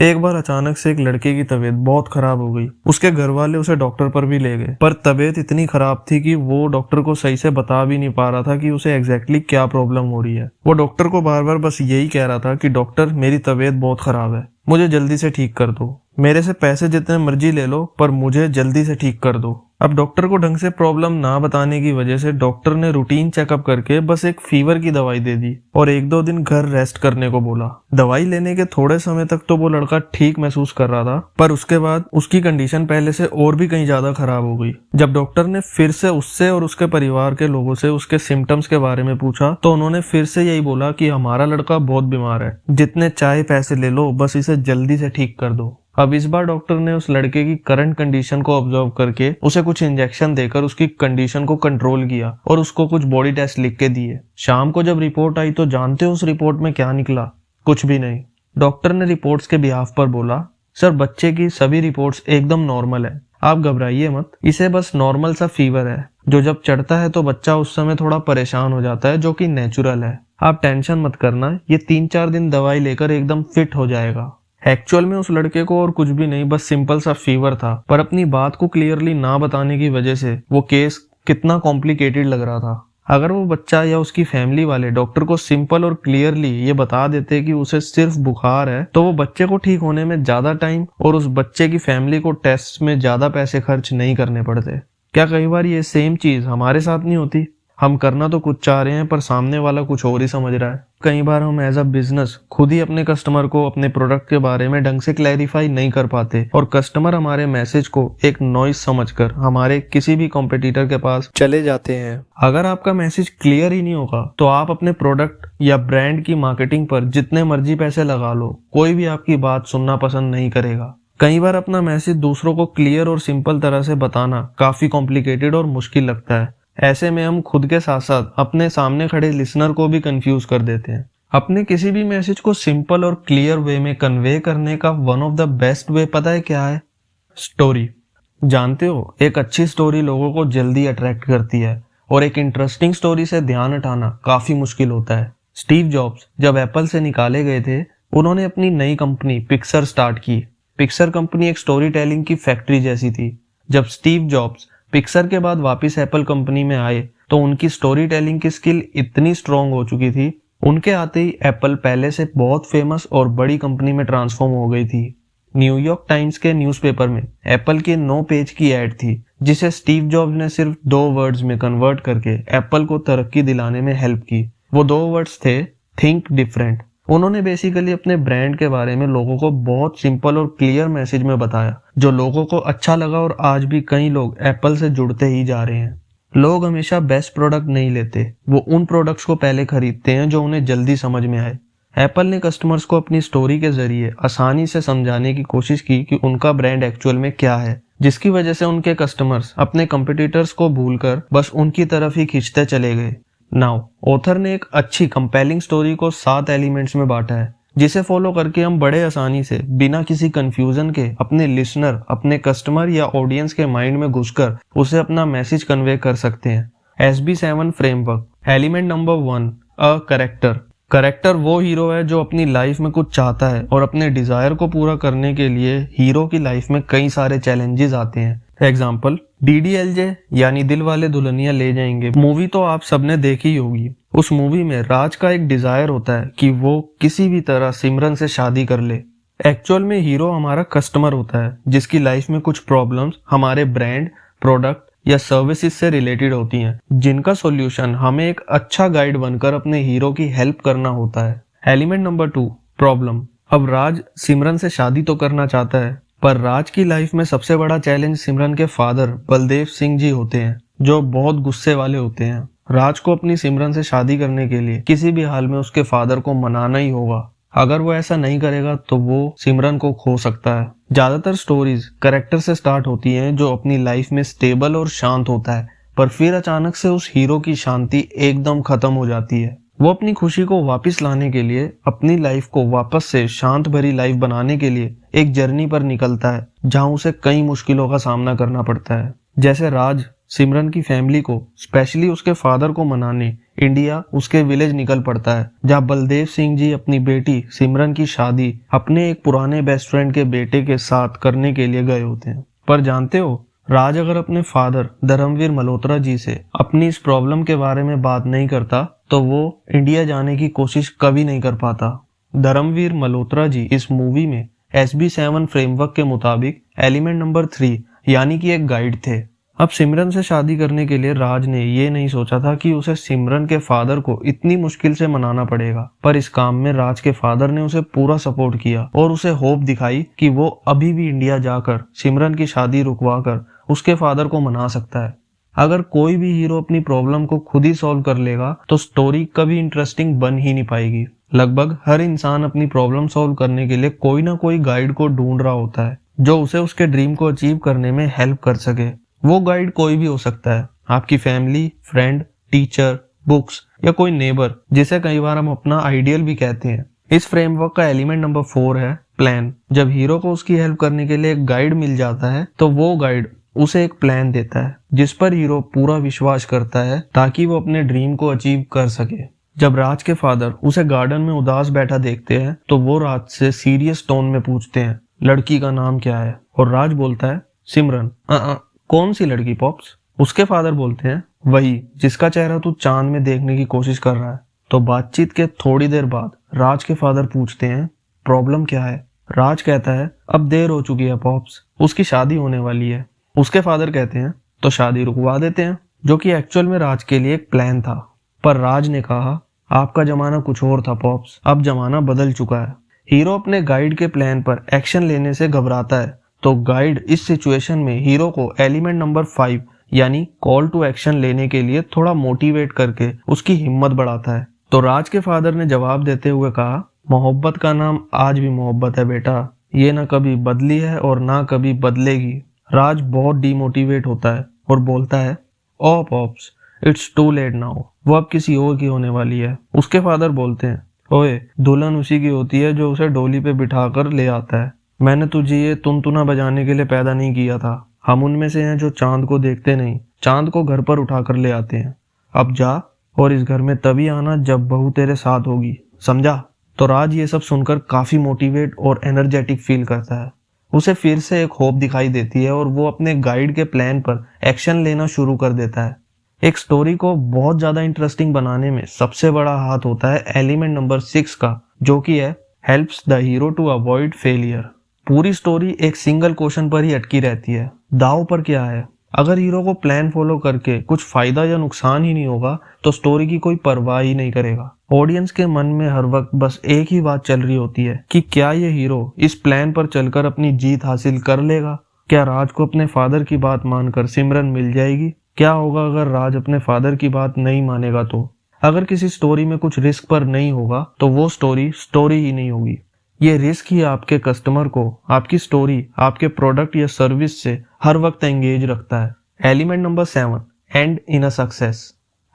एक बार अचानक से एक लड़के की तबीयत बहुत खराब हो गई। उसके घर वाले उसे डॉक्टर पर भी ले गए, पर तबीयत इतनी खराब थी कि वो डॉक्टर को सही से बता भी नहीं पा रहा था कि उसे एग्जैक्टली क्या प्रॉब्लम हो रही है। वो डॉक्टर को बार बार बस यही कह रहा था कि डॉक्टर, मेरी तबीयत बहुत खराब है, मुझे जल्दी से ठीक कर दो, मेरे से पैसे जितने मर्जी ले लो, पर मुझे जल्दी से ठीक कर दो। अब डॉक्टर को ढंग से प्रॉब्लम ना बताने की वजह से डॉक्टर ने रूटीन चेकअप करके बस एक फीवर की दवाई दे दी और 1-2 दिन घर रेस्ट करने को बोला। दवाई लेने के थोड़े समय तक तो वो लड़का ठीक महसूस कर रहा था, पर उसके बाद उसकी कंडीशन पहले से और भी कहीं ज्यादा खराब हो गई। जब डॉक्टर ने फिर से उससे और उसके परिवार के लोगों से उसके सिम्टम्स के बारे में पूछा तो उन्होंने फिर से यही बोला कि हमारा लड़का बहुत बीमार है, जितने चाहे पैसे ले लो, बस इसे जल्दी से ठीक कर दो। अब इस बार डॉक्टर ने उस लड़के की करंट कंडीशन को ऑब्जर्व करके उसे कुछ इंजेक्शन देकर उसकी कंडीशन को कंट्रोल किया और उसको कुछ बॉडी टेस्ट लिख के दिए। शाम को जब रिपोर्ट आई तो जानते हो उस रिपोर्ट में क्या निकला? कुछ भी नहीं। डॉक्टर ने रिपोर्ट्स के बिहाफ पर बोला, सर बच्चे की सभी रिपोर्ट्स एकदम नॉर्मल है, आप घबराइए मत, इसे बस नॉर्मल सा फीवर है जो जब चढ़ता है तो बच्चा उस समय थोड़ा परेशान हो जाता है, जो कि नेचुरल है। आप टेंशन मत करना, ये 3-4 दिन दवाई लेकर एकदम फिट हो जाएगा। एक्चुअल में उस लड़के को और कुछ भी नहीं, बस सिंपल सा फीवर था, पर अपनी बात को क्लियरली ना बताने की वजह से वो केस कितना कॉम्प्लिकेटेड लग रहा था। अगर वो बच्चा या उसकी फैमिली वाले डॉक्टर को सिंपल और क्लियरली ये बता देते कि उसे सिर्फ बुखार है, तो वो बच्चे को ठीक होने में ज्यादा टाइम और उस बच्चे की फैमिली को टेस्ट में ज्यादा पैसे खर्च नहीं करने पड़ते। क्या कई बार ये सेम चीज हमारे साथ नहीं होती? हम करना तो कुछ चाह रहे हैं पर सामने वाला कुछ और ही समझ रहा है। कई बार हम एज अ बिजनेस खुद ही अपने कस्टमर को अपने प्रोडक्ट के बारे में ढंग से क्लैरिफाई नहीं कर पाते और कस्टमर हमारे मैसेज को एक नॉइज समझकर हमारे किसी भी कॉम्पिटिटर के पास चले जाते हैं। अगर आपका मैसेज क्लियर ही नहीं होगा तो आप अपने प्रोडक्ट या ब्रांड की मार्केटिंग पर जितने मर्जी पैसे लगा लो, कोई भी आपकी बात सुनना पसंद नहीं करेगा। कई बार अपना मैसेज दूसरों को क्लियर और सिंपल तरह से बताना काफी कॉम्प्लिकेटेड और मुश्किल लगता है। ऐसे में हम खुद के साथ साथ अपने सामने खड़े लिसनर को भी कंफ्यूज कर देते हैं। अपने किसी भी मैसेज को सिंपल और क्लियर वे में कन्वे करने का one of the best way पता है क्या है? स्टोरी। जानते हो, एक अच्छी स्टोरी लोगों को जल्दी अट्रैक्ट करती है और एक इंटरेस्टिंग स्टोरी से ध्यान हटाना काफी मुश्किल होता है। स्टीव जॉब्स जब एप्पल से निकाले गए थे, उन्होंने अपनी नई कंपनी पिक्सर स्टार्ट की। पिक्सर कंपनी एक स्टोरी टेलिंग की फैक्ट्री जैसी थी। जब स्टीव जॉब्स पिक्सर के बाद वापस एप्पल कंपनी में आए तो उनकी स्टोरी टेलिंग की स्किल इतनी स्ट्रांग हो चुकी थी, उनके आते ही एप्पल पहले से बहुत फेमस और बड़ी कंपनी में ट्रांसफॉर्म हो गई थी। न्यूयॉर्क टाइम्स के न्यूज़पेपर में एप्पल के 9 पेज की एड थी, जिसे स्टीव जॉब्स ने सिर्फ 2 वर्ड्स में कन्वर्ट करके एप्पल को तरक्की दिलाने में हेल्प की। वो 2 वर्ड्स थे, थिंक डिफरेंट। उन्होंने बेसिकली अपने ब्रांड के बारे में लोगों को बहुत सिंपल और क्लियर मैसेज में बताया, जो लोगों को अच्छा लगा और आज भी कई लोग एप्पल से जुड़ते ही जा रहे हैं। लोग हमेशा बेस्ट प्रोडक्ट नहीं लेते, वो उन प्रोडक्ट्स को पहले खरीदते हैं जो उन्हें जल्दी समझ में आए। एप्पल ने कस्टमर्स को अपनी स्टोरी के जरिए आसानी से समझाने की कोशिश की कि उनका ब्रांड एक्चुअल में क्या है, जिसकी वजह से उनके कस्टमर्स अपने कंपटीटर्स को भूलकर बस उनकी तरफ ही खींचते चले गए। नाउ ऑथर ने एक अच्छी कंपेलिंग स्टोरी को 7 एलिमेंट्स में बांटा है, जिसे फॉलो करके हम बड़े आसानी से बिना किसी कंफ्यूजन के अपने लिसनर, अपने कस्टमर या ऑडियंस के माइंड में घुसकर उसे अपना मैसेज कन्वे कर सकते हैं। SB7 framework. Element number 1, a character. Character वो हीरो है जो अपनी लाइफ में कुछ चाहता है और अपने डिजायर को पूरा करने के लिए हीरो की लाइफ में कई सारे चैलेंजेस आते हैं। एग्जाम्पल, DDLJ यानी दिल वाले दुल्हनिया ले जाएंगे मूवी तो आप सबने देखी होगी। उस मूवी में राज का एक डिजायर होता है कि वो किसी भी तरह सिमरन से शादी कर ले। एक्चुअल में हीरो हमारा कस्टमर होता है, जिसकी लाइफ में कुछ प्रॉब्लम्स हमारे ब्रांड, प्रोडक्ट या सर्विसेज से रिलेटेड होती हैं, जिनका सॉल्यूशन हमें एक अच्छा गाइड बनकर अपने हीरो की हेल्प करना होता है। Element number 2, problem. अब राज सिमरन से शादी तो करना चाहता है, पर राज की लाइफ में सबसे बड़ा चैलेंज सिमरन के फादर बलदेव सिंह जी होते हैं, जो बहुत गुस्से वाले होते हैं। राज को अपनी सिमरन से शादी करने के लिए किसी भी हाल में उसके फादर को मनाना ही होगा। अगर वो ऐसा नहीं करेगा तो वो सिमरन को खो सकता है। ज्यादातर स्टोरीज कैरेक्टर से स्टार्ट होती हैं जो अपनी लाइफ में स्टेबल और शांत होता है, पर फिर अचानक से उस हीरो की शांति एकदम खत्म हो जाती है। वो अपनी खुशी को वापस लाने के लिए, अपनी लाइफ को वापस से शांत भरी लाइफ बनाने के लिए एक जर्नी पर निकलता है, जहां उसे कई मुश्किलों का सामना करना पड़ता है। जैसे राज सिमरन की फैमिली को, स्पेशली उसके फादर को मनाने इंडिया उसके विलेज निकल पड़ता है, जहाँ बलदेव सिंह जी अपनी बेटी सिमरन की शादी अपने एक पुराने बेस्ट फ्रेंड के बेटे के साथ करने के लिए गए होते हैं। पर जानते हो, राज अगर अपने फादर धर्मवीर मल्होत्रा जी से अपनी इस प्रॉब्लम के बारे में बात नहीं करता तो वो इंडिया जाने की कोशिश कभी नहीं कर पाता। धर्मवीर मल्होत्रा जी इस मूवी में SB7 फ्रेमवर्क के मुताबिक एलिमेंट नंबर 3 यानी कि एक गाइड थे। अब सिमरन से शादी करने के लिए राज ने ये नहीं सोचा था कि उसे सिमरन के फादर को इतनी मुश्किल से मनाना पड़ेगा, पर इस काम में राज के फादर ने उसे पूरा सपोर्ट किया और उसे होप दिखाई कि वो अभी भी इंडिया जाकर सिमरन की शादी रुकवाकर उसके फादर को मना सकता है। अगर कोई भी हीरो अपनी प्रॉब्लम को खुद ही सॉल्व कर लेगा तो स्टोरी कभी इंटरेस्टिंग बन ही नहीं पाएगी। लगभग हर इंसान अपनी प्रॉब्लम सॉल्व करने के लिए कोई ना कोई गाइड को ढूंढ रहा होता है जो उसे उसके ड्रीम को अचीव करने में हेल्प कर सके। वो गाइड कोई भी हो सकता है, आपकी फैमिली, फ्रेंड, टीचर, बुक्स या कोई नेबर, जिसे कई बार हम अपना आइडियल भी कहते हैं। इस फ्रेमवर्क का एलिमेंट नंबर 4 है प्लान। जब हीरो को उसकी हेल्प करने के लिए एक गाइड मिल जाता है तो वो गाइड उसे एक प्लान देता है जिस पर हीरो पूरा विश्वास करता है ताकि वो अपने ड्रीम को अचीव कर सके। जब राज के फादर उसे गार्डन में उदास बैठा देखते हैं तो वो राज से सीरियस टोन में पूछते हैं, लड़की का नाम क्या है? और राज बोलता है, सिमरन। कौन सी लड़की पॉप्स? उसके फादर बोलते हैं, वही जिसका चेहरा तू चांद में देखने की कोशिश कर रहा है। तो बातचीत के थोड़ी देर बाद राज के फादर पूछते हैं, प्रॉब्लम क्या है? राज कहता है, अब देर हो चुकी है पॉप्स, उसकी शादी होने वाली है। उसके फादर कहते हैं, तो शादी रुकवा देते हैं, जो कि एक्चुअल में राज के लिए एक प्लान था। पर राज ने कहा, आपका जमाना कुछ और था पॉप्स, अब जमाना बदल चुका है। हीरो अपने गाइड के प्लान पर एक्शन लेने से घबराता है तो गाइड इस सिचुएशन में हीरो को एलिमेंट नंबर 5 यानी कॉल टू एक्शन लेने के लिए थोड़ा मोटिवेट करके उसकी हिम्मत बढ़ाता है। तो राज के फादर ने जवाब देते हुए कहा, मोहब्बत का नाम आज भी मोहब्बत है बेटा, ये ना कभी बदली है और ना कभी बदलेगी। राज बहुत डीमोटिवेट होता है और बोलता है, oh pops, it's too late now, वो अब किसी और की होने वाली है। उसके फादर बोलते हैं, ओए, दुल्हन उसी की होती है जो उसे डोली पे बिठाकर ले आता है। मैंने तुझे ये तुनतुना बजाने के लिए पैदा नहीं किया था। हम उनमें से हैं जो चांद को देखते नहीं, चांद को घर पर उठाकर ले आते हैं। अब जा और इस घर में तभी आना जब बहू तेरे साथ होगी, समझा? तो राज ये सब सुनकर काफी मोटिवेट और एनर्जेटिक फील करता है। उसे फिर से एक होप दिखाई देती है और वो अपने गाइड के प्लान पर एक्शन लेना शुरू कर देता है। एक स्टोरी को बहुत ज्यादा इंटरेस्टिंग बनाने में सबसे बड़ा हाथ होता है एलिमेंट नंबर 6 का, जो कि है helps the hero to avoid failure. पूरी स्टोरी एक सिंगल क्वेश्चन पर ही अटकी रहती है, दाव पर क्या है? अगर हीरो को प्लान फॉलो करके कुछ फायदा या नुकसान ही नहीं होगा तो स्टोरी की कोई परवाह ही नहीं करेगा। ऑडियंस के मन में हर वक्त बस एक ही बात चल रही होती है कि क्या ये हीरो इस प्लान पर चलकर अपनी जीत हासिल कर लेगा? क्या राज को अपने फादर की बात मानकर सिमरन मिल जाएगी? क्या होगा अगर राज अपने फादर की बात नहीं मानेगा? तो अगर किसी स्टोरी में कुछ रिस्क पर नहीं होगा तो वो स्टोरी ही नहीं होगी। ये रिस्क ही आपके कस्टमर को आपकी स्टोरी, आपके प्रोडक्ट या सर्विस से हर वक्त एंगेज रखता है। Element number 7, and in a success.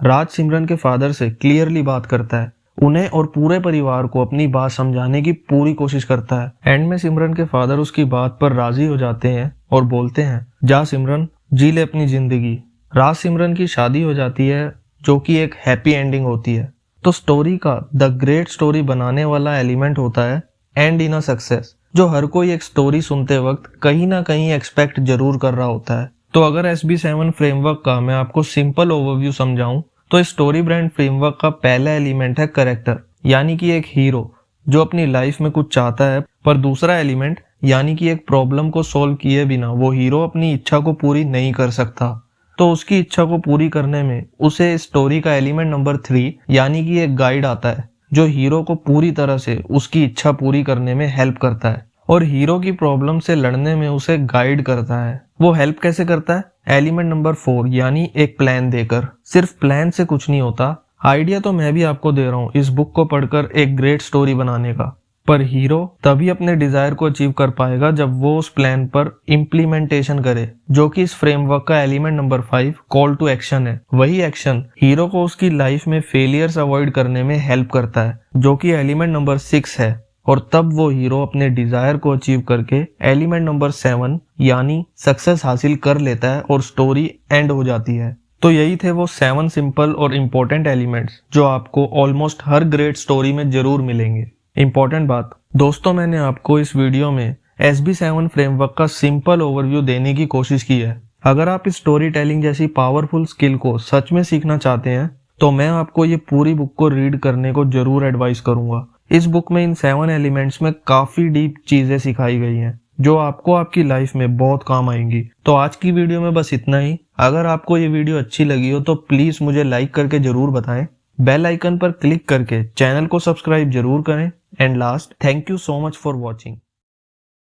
Raj Simran के फादर से क्लियरली बात करता है, उन्हें और पूरे परिवार को अपनी बात समझाने की पूरी कोशिश करता है। एंड में सिमरन के फादर उसकी बात पर राजी हो जाते हैं और बोलते हैं, जा सिमरन, जी ले अपनी जिंदगी। राज सिमरन की शादी हो जाती है जो कि एक हैप्पी एंडिंग होती है। तो स्टोरी का द ग्रेट स्टोरी बनाने वाला एलिमेंट होता है एंड इन अ सक्सेस, जो हर कोई एक स्टोरी सुनते वक्त कहीं ना कहीं एक्सपेक्ट जरूर कर रहा होता है। तो अगर SB7 फ्रेमवर्क का मैं आपको सिंपल ओवरव्यू समझाऊं तो इस स्टोरी ब्रांड फ्रेमवर्क का पहला एलिमेंट है कैरेक्टर, यानी कि एक हीरो जो अपनी लाइफ में कुछ चाहता है। पर दूसरा एलिमेंट यानी कि एक प्रॉब्लम को सोल्व किए बिना वो हीरो अपनी इच्छा को पूरी नहीं कर सकता, तो उसकी इच्छा को पूरी करने में उसे स्टोरी का एलिमेंट नंबर 3 यानी कि एक गाइड आता है जो हीरो को पूरी तरह से उसकी इच्छा पूरी करने में हेल्प करता है और हीरो की प्रॉब्लम से लड़ने में उसे गाइड करता है। वो हेल्प कैसे करता है? एलिमेंट नंबर 4 यानी एक प्लान देकर। सिर्फ प्लान से कुछ नहीं होता, आइडिया तो मैं भी आपको दे रहा हूँ इस बुक को पढ़कर एक ग्रेट स्टोरी बनाने का, पर हीरो तभी अपने डिजायर को अचीव कर पाएगा जब वो उस प्लान पर इम्प्लीमेंटेशन करे, जो कि इस फ्रेमवर्क का element number 5 call to action है। वही एक्शन हीरो को उसकी लाइफ में फेलियर्स अवॉइड करने में हेल्प करता है, जो कि एलिमेंट नंबर 6 है और तब वो हीरो अपने डिजायर को अचीव करके एलिमेंट नंबर 7 यानी सक्सेस हासिल कर लेता है और स्टोरी एंड हो जाती है। तो यही थे वो 7 सिंपल और इम्पोर्टेंट एलिमेंट्स जो आपको ऑलमोस्ट हर ग्रेट स्टोरी में जरूर मिलेंगे। इम्पोर्टेंट बात दोस्तों, मैंने आपको इस वीडियो में SB7 फ्रेमवर्क का सिंपल ओवरव्यू देने की कोशिश की है। अगर आप इस स्टोरी टेलिंग जैसी पावरफुल स्किल को सच में सीखना चाहते हैं तो मैं आपको ये पूरी बुक को रीड करने को जरूर एडवाइस करूंगा। इस बुक में इन 7 एलिमेंट्स में काफी डीप चीजें सिखाई गई हैं जो आपको आपकी लाइफ में बहुत काम आएंगी। तो आज की वीडियो में बस इतना ही। अगर आपको ये वीडियो अच्छी लगी हो तो प्लीज मुझे लाइक करके जरूर बताएं। बेल आइकन पर क्लिक करके चैनल को सब्सक्राइब जरूर करें। And last, thank you so much for watching.